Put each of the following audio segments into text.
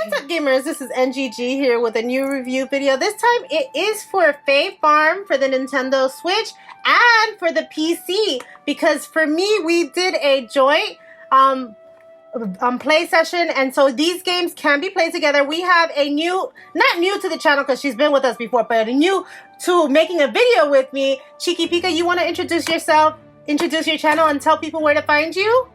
What's up, gamers? This is NGG here with a new review video. This time it is for Fea Farm for the Nintendo Switch and for the PC, because for me we did a joint play session, and so these games can be played together. We have a new, not new to the channel because she's been with us before, but a new to making a video with me. Cheeky Pika, you want to introduce yourself, introduce your channel, and tell people where to find you?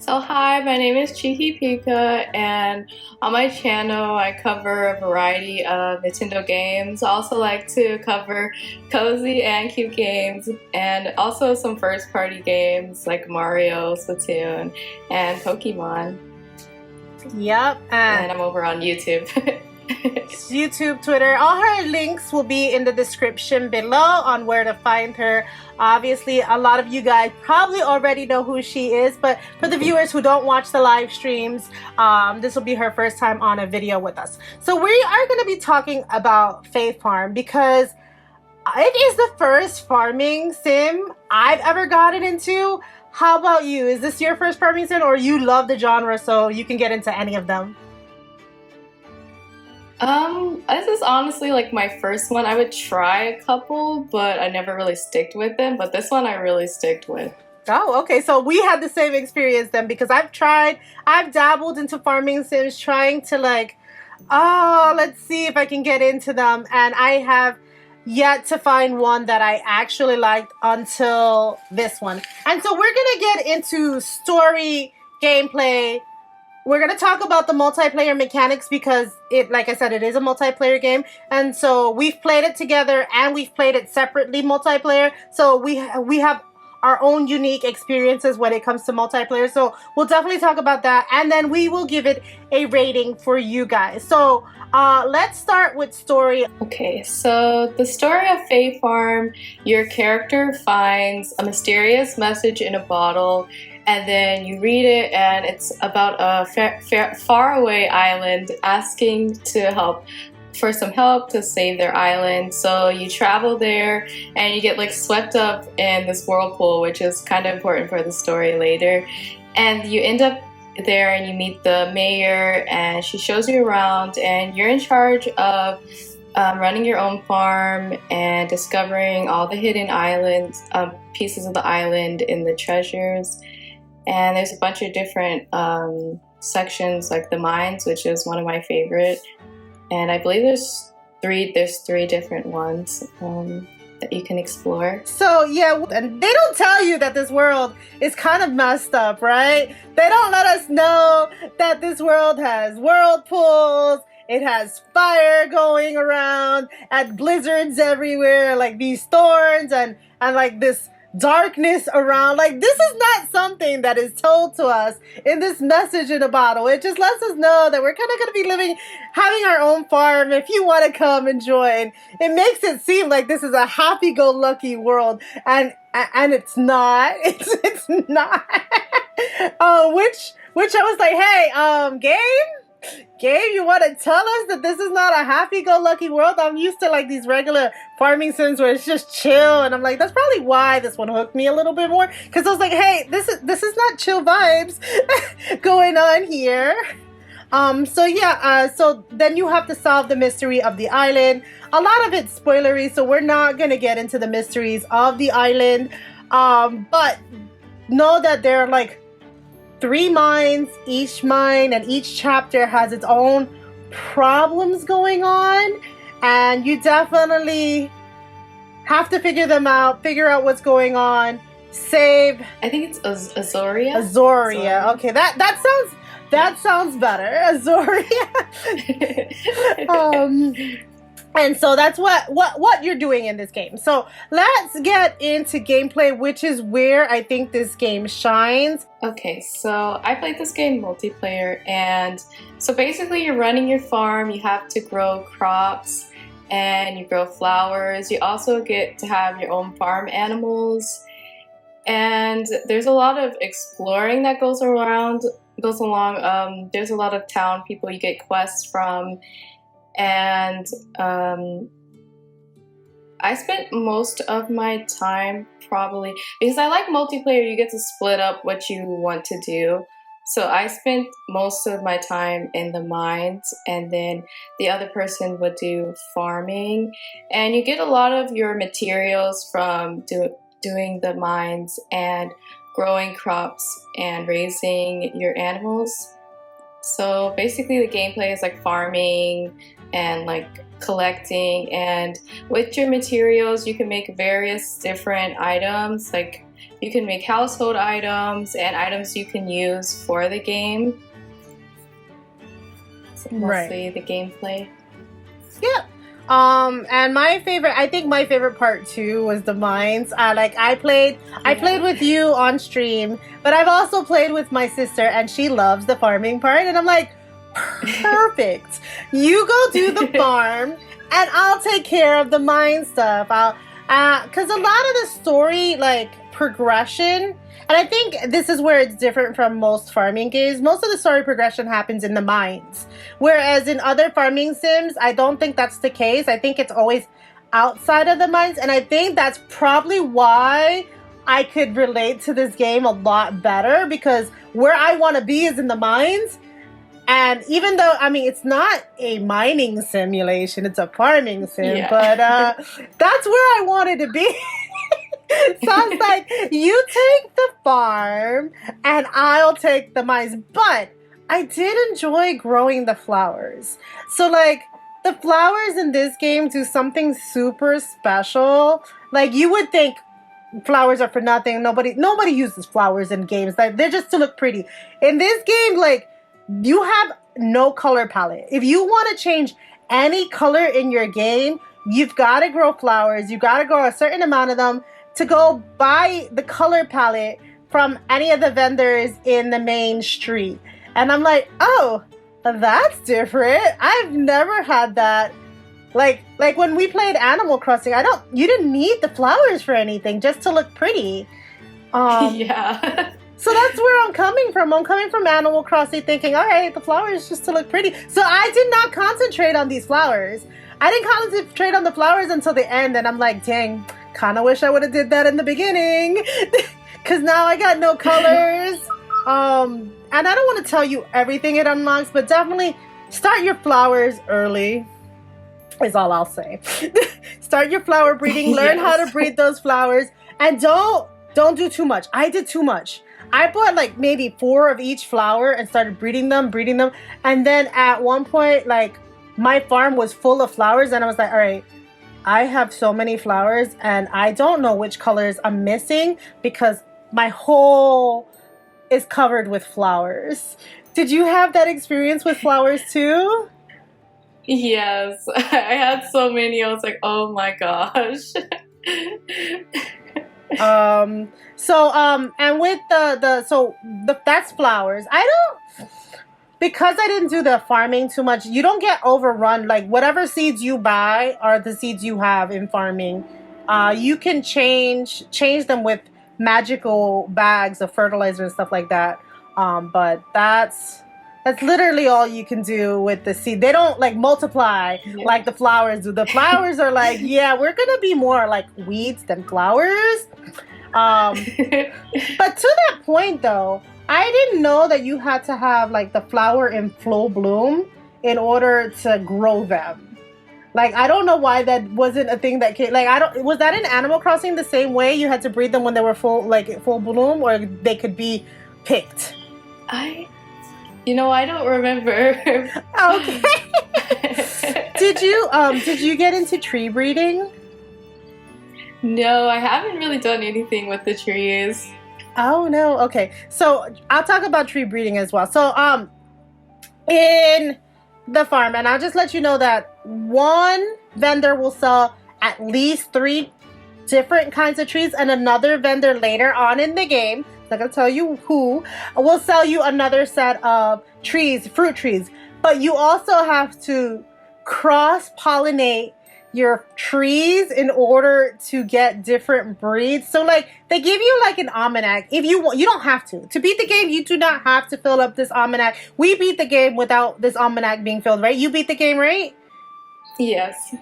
So hi, my name is Cheeky Pika, and on my channel I cover a variety of Nintendo games. I also like to cover cozy and cute games, and also some first-party games like Mario, Splatoon, and Pokemon. Yep. And I'm over on YouTube. YouTube, Twitter. All her links will be in the description below on where to find her. Obviously, a lot of you guys probably already know who she is, but for the viewers who don't watch the live streams, this will be her first time on a video with us. So we are going to be talking about Fea Farm because it is the first farming sim I've ever gotten into. How about you? Is this your first farming sim, or you love the genre so you can get into any of them? This is honestly like my first one. I would try a couple, but I never really sticked with them. But this one I really sticked with. Oh, okay. So we had the same experience then, because I've dabbled into farming sims trying to let's see if I can get into them. And I have yet to find one that I actually liked until this one. And so we're going to get into story, gameplay. We're going to talk about the multiplayer mechanics because like I said, it is a multiplayer game. And so we've played it together and we've played it separately multiplayer. So we have our own unique experiences when it comes to multiplayer. So we'll definitely talk about that. And then we will give it a rating for you guys. So let's start with story. Okay, so the story of Fea Farm, your character finds a mysterious message in a bottle, and then you read it, and it's about a faraway island asking for some help to save their island. So you travel there and you get like swept up in this whirlpool, which is kind of important for the story later. And you end up there and you meet the mayor, and she shows you around, and you're in charge of running your own farm and discovering all the hidden islands, pieces of the island in the treasures. And there's a bunch of different sections, like the mines, which is one of my favorite. And I believe there's three different ones that you can explore. So yeah, and they don't tell you that this world is kind of messed up, right? They don't let us know that this world has whirlpools, it has fire going around, and blizzards everywhere, like these thorns and like this darkness around. Like, this is not something that is told to us in this message in a bottle. It just lets us know that we're kind of going to be having our own farm if you want to come and join. It makes it seem like this is a happy-go-lucky world, and it's not. It's not. Which I was like, hey, Gabe, you want to tell us that this is not a happy-go-lucky world? I'm used to like these regular farming sims where it's just chill, and I'm like, that's probably why this one hooked me a little bit more, because I was like, hey, this is not chill vibes going on here. So yeah, so then you have to solve the mystery of the island. A lot of it's spoilery, so we're not gonna get into the mysteries of the island, but know that there are like 3 mines. Each mine and each chapter has its own problems going on, and you definitely have to figure them out, figure out what's going on, save. I think it's Azoria. Azoria. Okay, that sounds better. Azoria. And so that's what you're doing in this game. So let's get into gameplay, which is where I think this game shines. Okay, so I played this game multiplayer, and so basically you're running your farm, you have to grow crops, and you grow flowers. You also get to have your own farm animals, and there's a lot of exploring that goes along. There's a lot of town people you get quests from. And I spent most of my time probably, because I like multiplayer, you get to split up what you want to do. So I spent most of my time in the mines, and then the other person would do farming. And you get a lot of your materials from doing the mines and growing crops and raising your animals. So basically, the gameplay is like farming and like collecting, and with your materials, you can make various different items. Like you can make household items and items you can use for the game. So mostly the gameplay. Yeah. And I think my favorite part too was the mines. I played with you on stream, but I've also played with my sister, and she loves the farming part, and I'm like, perfect. You go do the farm, and I'll take care of the mine stuff. Because a lot of the story, like progression, and I think this is where it's different from most farming games. Most of the story progression happens in the mines. Whereas in other farming sims, I don't think that's the case. I think it's always outside of the mines. And I think that's probably why I could relate to this game a lot better, because where I want to be is in the mines. And even though, I mean, it's not a mining simulation, it's a farming sim, but that's where I wanted to be. So I was like, you take the farm and I'll take the mines. But I did enjoy growing the flowers. So like the flowers in this game do something super special. Like you would think flowers are for nothing. Nobody uses flowers in games. Like they're just to look pretty. In this game, like you have no color palette. If you want to change any color in your game, you've got to grow flowers. You've got to grow a certain amount of them to go buy the color palette from any of the vendors in the main street. And I'm like, oh, that's different. I've never had that. Like when we played Animal Crossing, you didn't need the flowers for anything, just to look pretty. Yeah. So that's where I'm coming from. I'm coming from Animal Crossing thinking, all right, the flowers just to look pretty. So I did not concentrate on these flowers. I didn't concentrate on the flowers until the end, and I'm like, dang, kind of wish I would have did that in the beginning, because now I got no colors. And I don't want to tell you everything it unlocks, but definitely start your flowers early is all I'll say. Start your flower breeding, learn how to breed those flowers, and don't do too much. I did too much. I bought like maybe 4 of each flower and started breeding them, and then at one point, like my farm was full of flowers, and I was like, all right, I have so many flowers and I don't know which colors I'm missing because my whole is covered with flowers. Did you have that experience with flowers too? Yes, I had so many. I was like, oh my gosh. And with that's flowers. Because I didn't do the farming too much, you don't get overrun. Like whatever seeds you buy are the seeds you have in farming. You can change them with magical bags of fertilizer and stuff like that. But that's literally all you can do with the seed. They don't like multiply like the flowers do. The flowers are like, yeah, we're gonna be more like weeds than flowers. But to that point though, I didn't know that you had to have like the flower in full bloom in order to grow them. Like I don't know why that wasn't a thing that came. Was that in Animal Crossing the same way? You had to breed them when they were full bloom, or they could be picked. I don't remember. Okay. Did you get into tree breeding? No, I haven't really done anything with the trees. Oh no. Okay. So I'll talk about tree breeding as well. So in the farm, and I'll just let you know that one vendor will sell at least 3 different kinds of trees, and another vendor later on in the game, I'm not gonna tell you who, will sell you another set of fruit trees. But you also have to cross-pollinate your trees in order to get different breeds. So like they give you like an almanac. If you want, you don't have to beat the game. You do not have to fill up this almanac. We beat the game without this almanac being filled, right? You beat the game, right? Yes.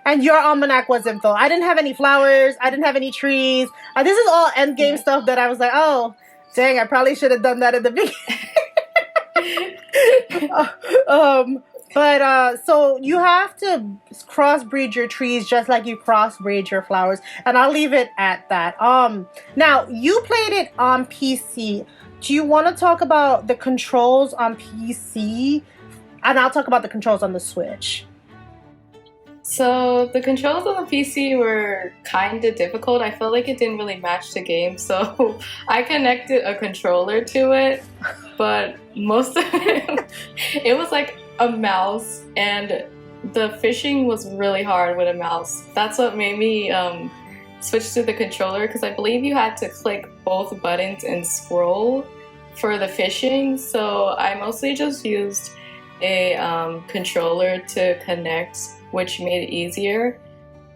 And your almanac wasn't filled. I didn't have any flowers. I didn't have any trees. This is all end game stuff that I was like, oh, dang, I probably should have done that at the beginning. um, so you have to crossbreed your trees just like you crossbreed your flowers, and I'll leave it at that. Now you played it on PC. Do you want to talk about the controls on PC? And I'll talk about the controls on the Switch. So the controls on the PC were kind of difficult. I felt like it didn't really match the game, so I connected a controller to it, but most of it was like a mouse, and the fishing was really hard with a mouse. That's what made me switch to the controller, because I believe you had to click both buttons and scroll for the fishing, so I mostly just used a controller to connect, which made it easier.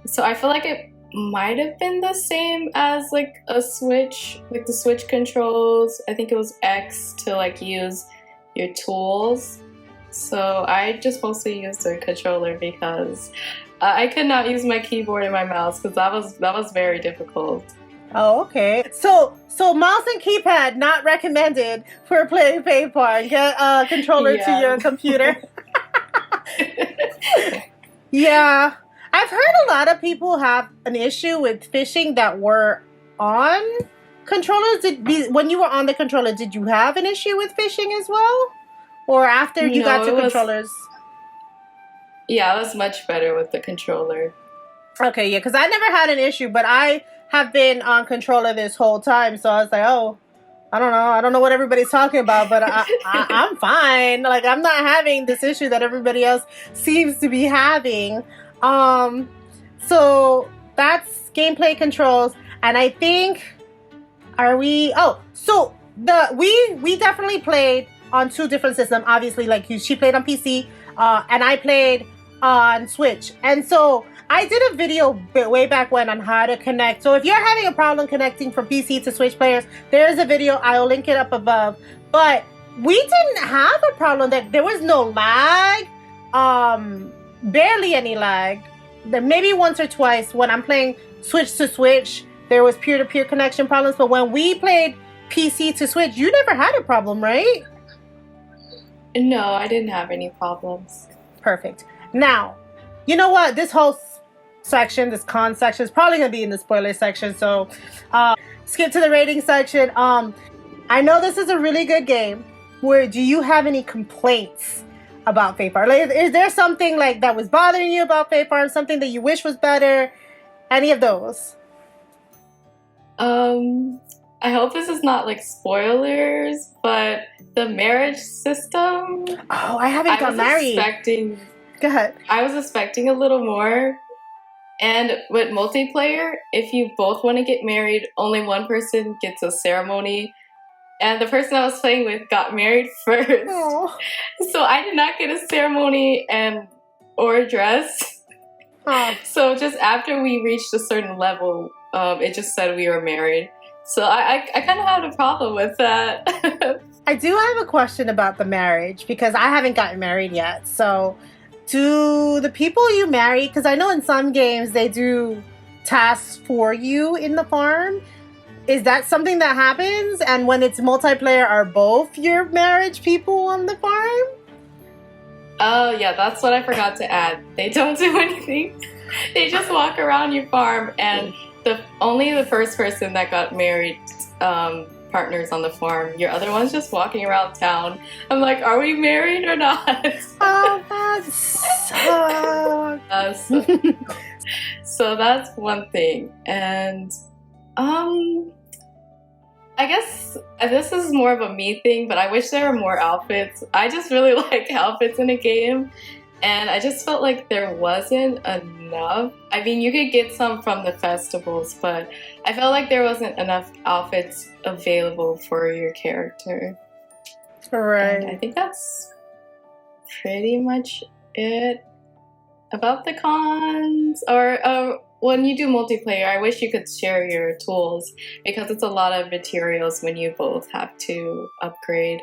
So I feel like it might have been the same as like a Switch, like the Switch controls. I think it was X to like use your tools. So I just mostly used the controller because I could not use my keyboard and my mouse, because that was very difficult. Oh, okay. So mouse and keypad not recommended for playing Fea Farm. Get a controller to your computer. Yeah. I've heard a lot of people have an issue with fishing that were on controllers. When you were on the controller, did you have an issue with fishing as well? Or after you got to controllers? Yeah, it was much better with the controller. Okay, yeah, because I never had an issue, but I have been on controller this whole time, so I was like, oh, I don't know what everybody's talking about, but I'm fine. Like, I'm not having this issue that everybody else seems to be having. So that's gameplay controls, and I think, we definitely played on two different systems. Obviously, like she played on PC, and I played on Switch, and so I did a video way back when on how to connect. So if you're having a problem connecting from PC to Switch players, there's a video. I'll link it up above. But we didn't have a problem. That there was no lag, barely any lag. Maybe once or twice when I'm playing Switch to Switch, there was peer-to-peer connection problems. But when we played PC to Switch, you never had a problem, right? No, I didn't have any problems. Perfect. Now, you know what? This whole section, this con section, is probably going to be in the spoiler section, so skip to the rating section. I know this is a really good game. Do you have any complaints about Fea Farm? Like, is there something like that was bothering you about Fea Farm? Something that you wish was better? Any of those? I hope this is not like spoilers, but the marriage system. Oh, I haven't got married. Go ahead. I was expecting a little more. And with multiplayer, if you both want to get married, only one person gets a ceremony. And the person I was playing with got married first. Aww. So I did not get a ceremony or a dress. Aww. So just after we reached a certain level, it just said we were married. So I kind of had a problem with that. I do have a question about the marriage, because I haven't gotten married yet. So do the people you marry, because I know in some games they do tasks for you in the farm, is that something that happens? And when it's multiplayer, are both your marriage people on the farm? Oh yeah, that's what I forgot to add. They don't do anything. They just walk around your farm, and only the first person that got married partners on the farm. Your other one's just walking around town. I'm like, are we married or not? Oh, that sucks. So that's one thing. And I guess this is more of a me thing, but I wish there were more outfits. I just really like outfits in a game, and I just felt like there wasn't enough. I mean, you could get some from the festivals, but I felt like there wasn't enough outfits available for your character. Right. And I think that's pretty much it. About the cons, or when you do multiplayer, I wish you could share your tools, because it's a lot of materials when you both have to upgrade.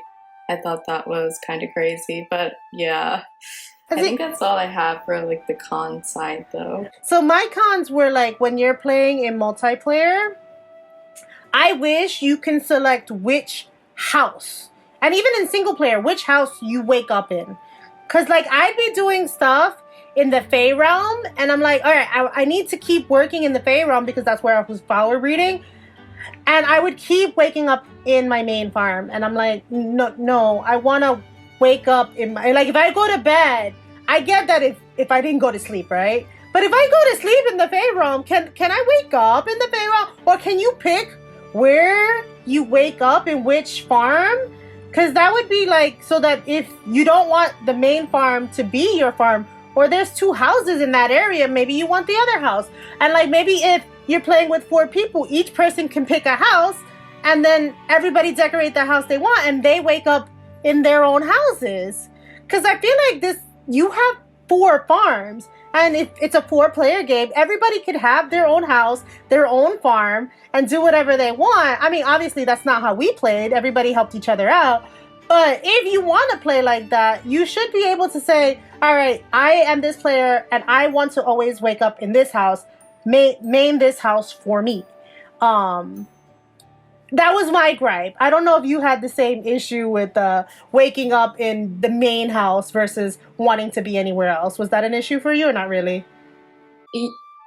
I thought that was kind of crazy, but yeah. I think that's all I have for like the con side though. So my cons were like, when you're playing in multiplayer, I wish you can select which house and even in single player, which house you wake up in. Because, like, I'd be doing stuff in the Fey realm, and I'm like, all right, I need to keep working in the Fey realm because that's where I was flower breeding. And I would keep waking up in my main farm, and I'm like, no, I want to wake up in my, like, if I go to bed, I get that if I didn't go to sleep, right? But if I go to sleep in the Fey realm, can I wake up in the Fey realm? Or can you pick where you wake up in which farm? Because that would be like, so that if you don't want the main farm to be your farm, or there's 2 houses in that area, maybe you want the other house. And like, maybe if you're playing with 4 people, each person can pick a house, and then everybody decorate the house they want, and they wake up in their own houses. Because I feel like this, you have 4 farms, and if it's a 4-player game, everybody could have their own house, their own farm, and do whatever they want. I mean, obviously that's not how we played. Everybody helped each other out. But if you want to play like that, you should be able to say, all right, I am this player, and I want to always wake up in this house. Main this house for me. That was my gripe. I don't know if you had the same issue with waking up in the main house versus wanting to be anywhere else. Was that an issue for you or not really?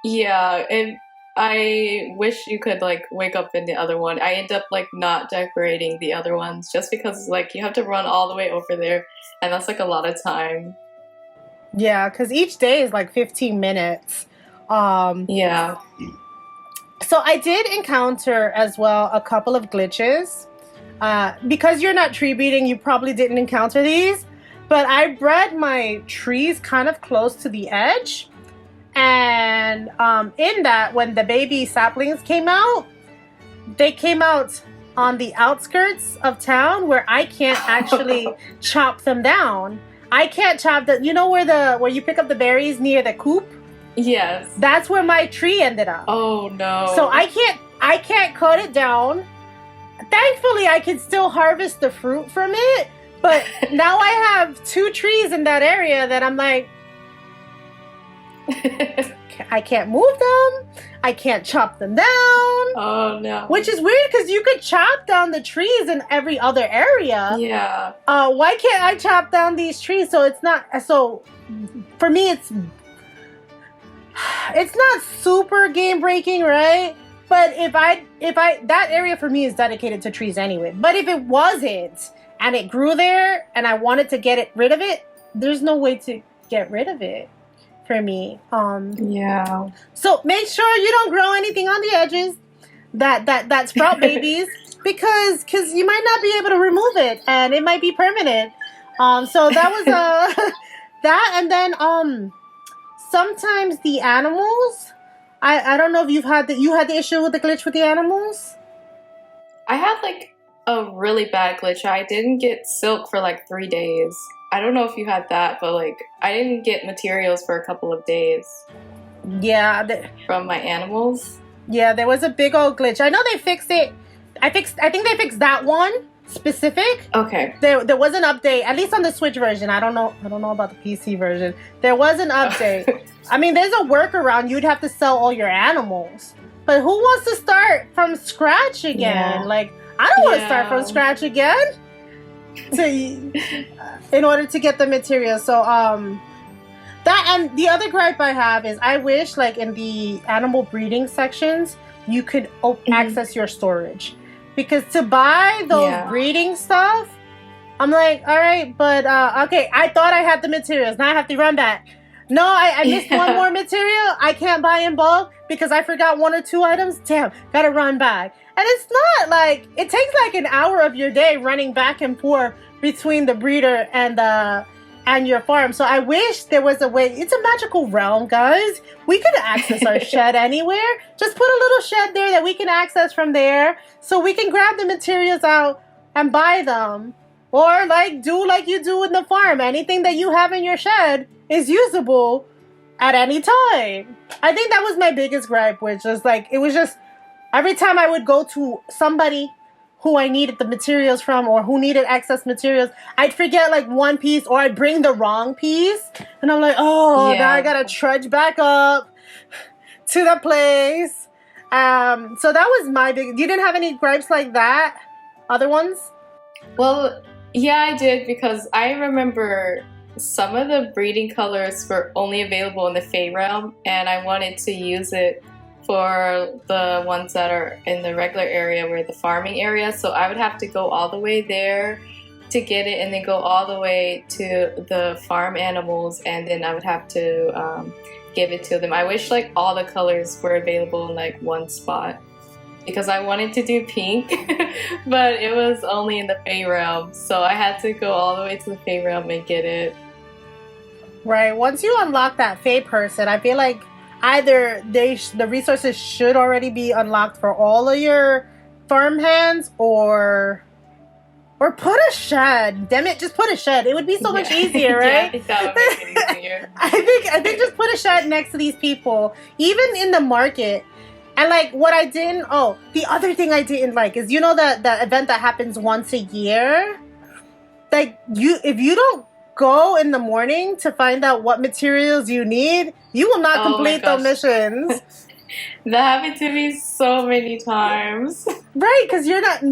Yeah, and I wish you could like wake up in the other one. I end up like not decorating the other ones just because like you have to run all the way over there, and that's like a lot of time. Yeah, because each day is like 15 minutes. Yeah. So I did encounter as well a couple of glitches. Because you're not tree breeding, you probably didn't encounter these. But I bred my trees kind of close to the edge. And in that, when the baby saplings came out, they came out on the outskirts of town where I can't actually chop them down. I can't chop the, you know where you pick up the berries near the coop? Yes. That's where my tree ended up. Oh no. So I can't cut it down. Thankfully, I can still harvest the fruit from it. But now I have 2 trees in that area that I'm like, I can't move them. I can't chop them down. Oh no. Which is weird because you could chop down the trees in every other area. Yeah. Why can't I chop down these trees? So it's not, so for me it's not super game breaking, right? But if I that area for me is dedicated to trees anyway. But if it wasn't and it grew there and I wanted to get rid of it, there's no way to get rid of it for me. Yeah. So make sure you don't grow anything on the edges that sprout babies because you might not be able to remove it and it might be permanent. So that was that, and then sometimes the animals, I don't know if you had the issue with the glitch with the animals. I had like a really bad glitch. I didn't get silk for like 3 days. I don't know if you had that, but like I didn't get materials for a couple of days. Yeah, from my animals. Yeah, there was a big old glitch. I know they fixed it. I think they fixed that one specific. Okay. There was an update, at least on the Switch version. I don't know about the PC version. There was an update. I mean, there's a workaround. You'd have to sell all your animals. But who wants to start from scratch again? Yeah. Like, I don't want to start from scratch again. In order to get the material. So that, and the other gripe I have is I wish like in the animal breeding sections you could access your storage, because to buy those breeding stuff, I'm like, all right, but okay, I thought I had the materials, now I have to run back. No, I missed one more material. I can't buy in bulk because I forgot 1 or 2 items. Damn, gotta run back. And it's not like, it takes like an hour of your day running back and forth between the breeder and your farm. So I wish there was a way. It's a magical realm, guys. We could access our shed anywhere. Just put a little shed there that we can access from there, so we can grab the materials out and buy them. Or like do like you do in the farm. Anything that you have in your shed is usable at any time. I think that was my biggest gripe, which was like, it was just every time I would go to somebody who I needed the materials from or who needed excess materials, I'd forget like one piece or I'd bring the wrong piece. And I'm like, oh, now I gotta trudge back up to the place. So that was my big... You didn't have any gripes like that? Other ones? Well, Yeah, I did because I remember some of the breeding colors were only available in the Fey realm, and I wanted to use it for the ones that are in the regular area where the farming area. So I would have to go all the way there to get it, and then go all the way to the farm animals, and then I would have to give it to them. I wish like all the colors were available in like one spot because I wanted to do pink, but it was only in the Fey realm, so I had to go all the way to the Fey realm and get it. Right. Once you unlock that Fey person, I feel like either the resources should already be unlocked for all of your farm hands, or put a shed. Damn it, just put a shed. It would be so much easier, Yeah, I right? think that would make it easier. I think just put a shed next to these people, even in the market. And like what I didn't the other thing I didn't like is, you know, the event that happens once a year? Like, if you don't go in the morning to find out what materials you need, you will not Oh my complete the gosh. missions. That happened to me so many times. Right, because you're not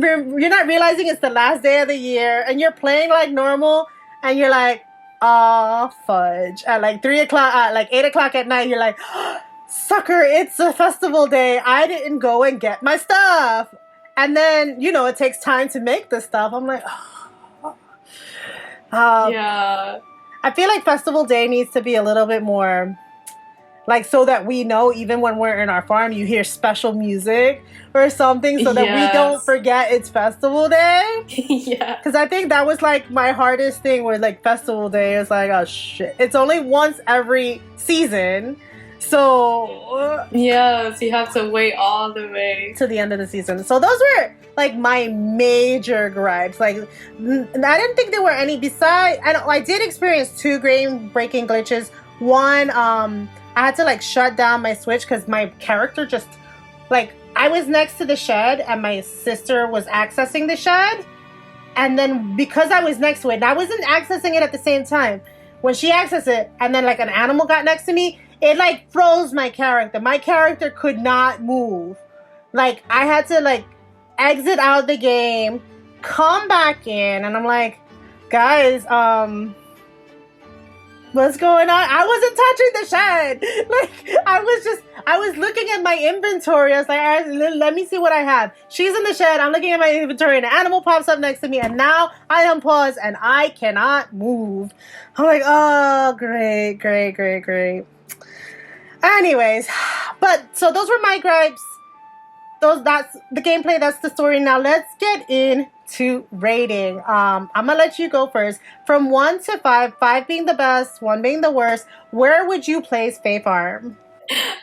realizing it's the last day of the year, and you're playing like normal, and you're like, ah, fudge. At like 3 o'clock, like 8 o'clock at night, you're like, sucker, it's a festival day. I didn't go and get my stuff. And then, you know, it takes time to make the stuff. I'm like, Yeah. I feel like festival day needs to be a little bit more, like, so that we know even when we're in our farm, you hear special music or something, so that we don't Yes. forget it's festival day. Yeah. Because I think that was like my hardest thing, was like festival day. It's like, oh shit, it's only once every season, so Yes, you have to wait all the way. to the end of the season. So those were like my major gripes. Like, I didn't think there were any beside. I did experience 2 game breaking glitches. One, I had to like shut down my Switch because my character just, like, I was next to the shed and my sister was accessing the shed, and then because I was next to it, and I wasn't accessing it at the same time. When she accessed it, and then like an animal got next to me, it like froze my character. My character could not move. Like, I had to like exit out the game, come back in, and I'm like, guys, what's going on? I wasn't touching the shed. Like, I was looking at my inventory. I was like, all right, let me see what I have. She's in the shed. I'm looking at my inventory, and an animal pops up next to me, and now I unpause, and I cannot move. I'm like, oh, great, great, great, great. Anyways, but so those were my gripes. That's the gameplay, that's the story. Now let's get into rating. I'm gonna let you go first. From 1 to 5, 5 being the best, 1 being the worst, where would you place Fea Farm?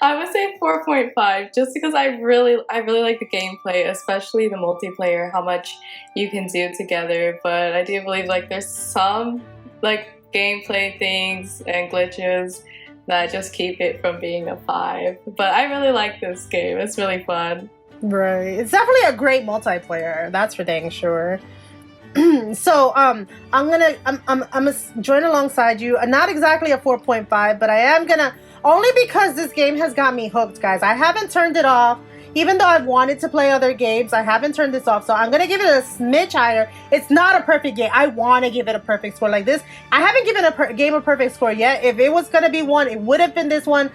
I would say 4.5 just because I really like the gameplay, especially the multiplayer, how much you can do together. But I do believe like there's some like gameplay things and glitches that just keep it from being a 5. But I really like this game. It's really fun. Right. It's definitely a great multiplayer. That's for dang sure. So I'm gonna join alongside you. Not exactly a 4.5, but I am gonna, only because this game has got me hooked, guys. I haven't turned it off. Even though I've wanted to play other games, I haven't turned this off. So I'm gonna give it a smidge higher. It's not a perfect game. I want to give it a perfect score like this. I haven't given a game a perfect score yet. If it was gonna be one, it would have been this one.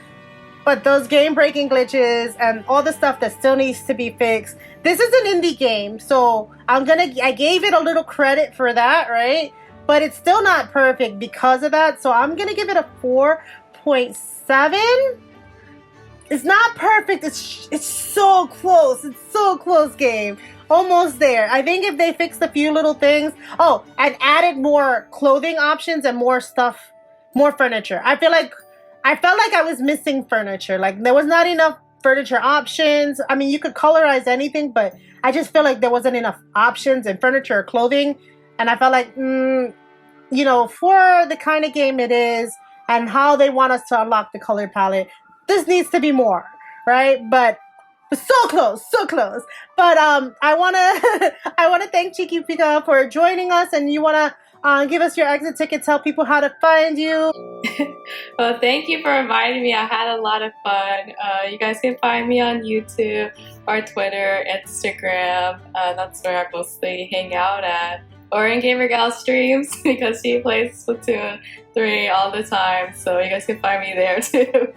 But those game-breaking glitches and all the stuff that still needs to be fixed. This is an indie game, so I gave it a little credit for that, right? But it's still not perfect because of that. So I'm gonna give it a 4.7. It's not perfect. It's so close. It's so close, game. Almost there. I think if they fixed a few little things, and added more clothing options and more stuff, more furniture. I felt like I was missing furniture. Like, there was not enough furniture options. I mean, you could colorize anything, but I just feel like there wasn't enough options in furniture or clothing. And I felt like, for the kind of game it is and how they want us to unlock the color palette, this needs to be more, right? But so close, so close. But I wanna I wanna thank Cheeky Pika for joining us, and you wanna give us your exit ticket, tell people how to find you. Well, thank you for inviting me. I had a lot of fun. You guys can find me on YouTube or Twitter, Instagram. That's where I mostly hang out at. or in Gamer Gal streams because she plays Splatoon 3 all the time. So you guys can find me there too.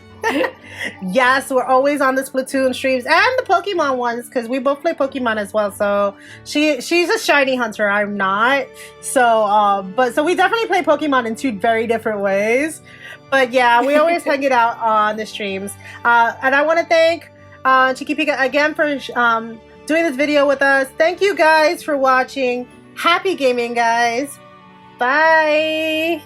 Yes, we're always on the Splatoon streams and the Pokemon ones because we both play Pokemon as well. So she's a shiny hunter, I'm not. So so we definitely play Pokemon in two very different ways. But yeah, we always hang it out on the streams. And I want to thank Chiqui Pika again for doing this video with us. Thank you guys for watching. Happy gaming, guys. Bye.